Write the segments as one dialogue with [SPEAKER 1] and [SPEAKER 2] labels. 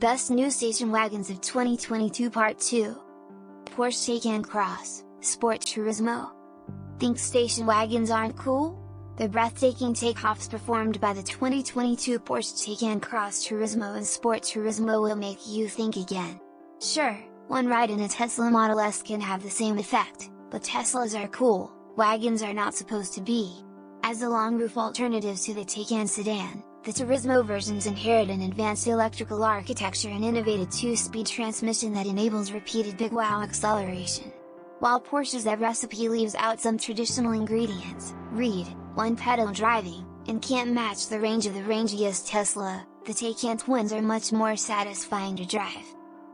[SPEAKER 1] Best New Station Wagons of 2022 Part 2. Porsche Taycan Cross, Sport Turismo. Think station wagons aren't cool? The breathtaking takeoffs performed by the 2022 Porsche Taycan Cross Turismo and Sport Turismo will make you think again. Sure, one ride in a Tesla Model S can have the same effect, but Teslas are cool, wagons are not supposed to be. As a long-roof alternative to the Taycan sedan, the Turismo versions inherit an advanced electrical architecture and innovative 2-speed transmission that enables repeated big wow acceleration. While Porsche's EV recipe leaves out some traditional ingredients, read, one-pedal driving, and can't match the range of the rangiest Tesla, the Taycan twins are much more satisfying to drive.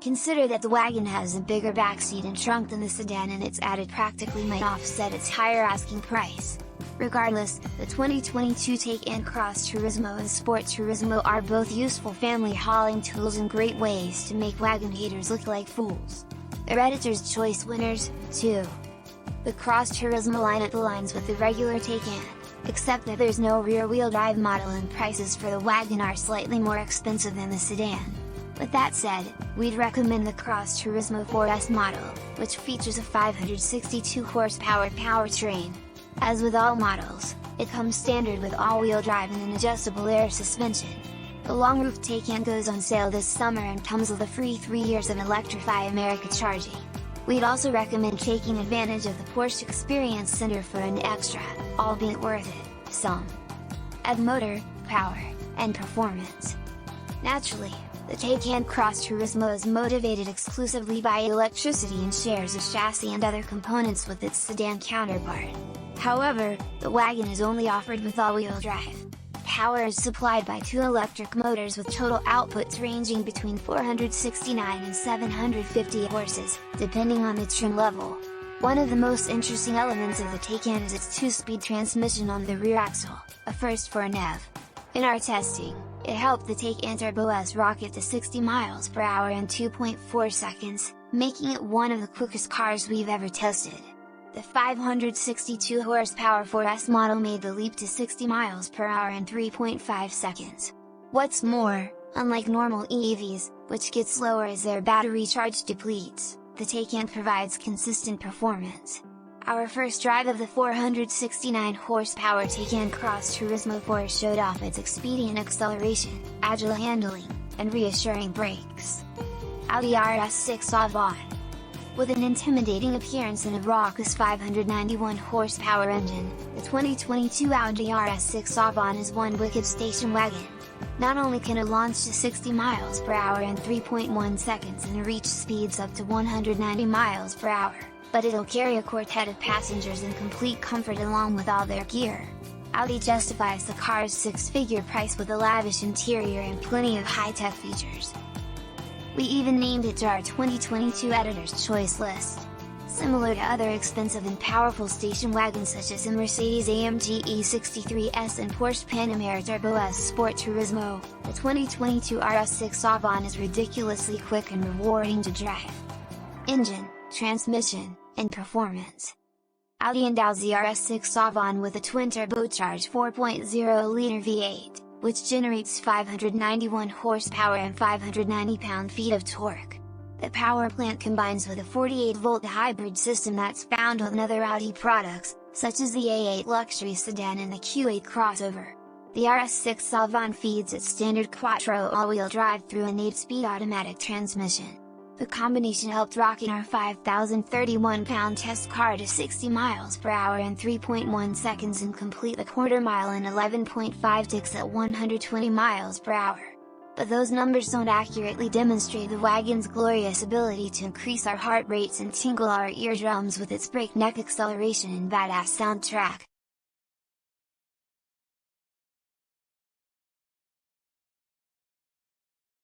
[SPEAKER 1] Consider that the wagon has a bigger backseat and trunk than the sedan, and its added practically might offset its higher asking price. Regardless, the 2022 Taycan Cross Turismo and Sport Turismo are both useful family hauling tools and great ways to make wagon haters look like fools. They're Editor's Choice winners, too. The Cross Turismo lineup aligns with the regular Taycan, except that there's no rear-wheel drive model and prices for the wagon are slightly more expensive than the sedan. With that said, we'd recommend the Cross Turismo 4S model, which features a 562 horsepower powertrain. As with all models, it comes standard with all-wheel drive and an adjustable air suspension. The long-roof Taycan goes on sale this summer and comes with a free 3 years of Electrify America charging. We'd also recommend taking advantage of the Porsche Experience Center for an extra, albeit worth it, sum. Add motor, power, and performance. Naturally, the Taycan Cross Turismo is motivated exclusively by electricity and shares a chassis and other components with its sedan counterpart. However, the wagon is only offered with all-wheel drive. Power is supplied by 2 electric motors with total outputs ranging between 469 and 750 horses, depending on the trim level. One of the most interesting elements of the Taycan is its 2-speed transmission on the rear axle, a first for an EV. In our testing, it helped the Taycan Turbo S rocket to 60 miles per hour in 2.4 seconds, making it one of the quickest cars we've ever tested. The 562 horsepower 4S model made the leap to 60 miles per hour in 3.5 seconds. What's more, unlike normal EVs, which get slower as their battery charge depletes, the Taycan provides consistent performance. Our first drive of the 469 horsepower Taycan Cross Turismo 4 showed off its expedient acceleration, agile handling, and reassuring brakes. Audi RS6 Avant. With an intimidating appearance and a raucous 591 horsepower engine, the 2022 Audi RS6 Avant is one wicked station wagon. Not only can it launch to 60 miles per hour in 3.1 seconds and reach speeds up to 190 miles per hour, but it'll carry a quartet of passengers in complete comfort along with all their gear. Audi justifies the car's 6-figure price with a lavish interior and plenty of high-tech features. We even named it to our 2022 Editor's Choice list. Similar to other expensive and powerful station wagons such as the Mercedes-AMG E63S and Porsche Panamera Turbo S Sport Turismo, the 2022 RS6 Avant is ridiculously quick and rewarding to drive. Engine, transmission, and performance. Audi endows the RS6 Avant with a twin-turbocharged 4.0-liter V8, which generates 591 horsepower and 590 pound-feet of torque. The power plant combines with a 48-volt hybrid system that's found on other Audi products, such as the A8 luxury sedan and the Q8 crossover. The RS6 Avant feeds its standard quattro all-wheel drive through an 8-speed automatic transmission. The combination helped rocket our 5,031-pound test car to 60 miles per hour in 3.1 seconds and complete the quarter mile in 11.5 ticks at 120 miles per hour. But those numbers don't accurately demonstrate the wagon's glorious ability to increase our heart rates and tingle our eardrums with its breakneck acceleration and badass soundtrack.